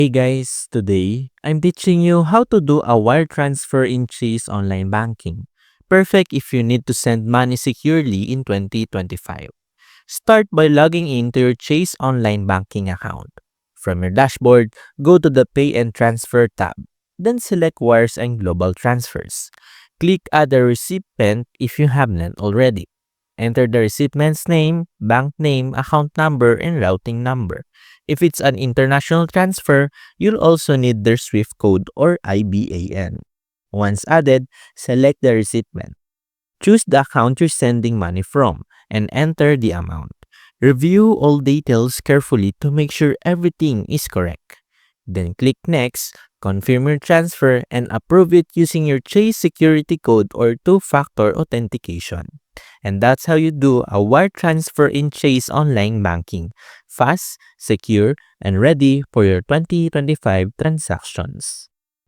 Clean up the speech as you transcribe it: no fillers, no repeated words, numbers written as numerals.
Hey guys, today I'm teaching you how to do a wire transfer in Chase online banking. Perfect if you need to send money securely in 2025. Start by logging into your Chase online banking account. From your dashboard, go to the Pay and Transfer tab. Then select Wires and Global Transfers. Click Add a recipient if you haven't already. Enter the recipient's name, bank name, account number, and routing number. If it's an international transfer, you'll also need their SWIFT code or IBAN. Once added, select the recipient. Choose the account you're sending money from and enter the amount. Review all details carefully to make sure everything is correct. Then click Next, confirm your transfer, and approve it using your Chase security code or two-factor authentication. And that's how you do a wire transfer in Chase online banking. Fast, secure, and ready for your 2025 transactions.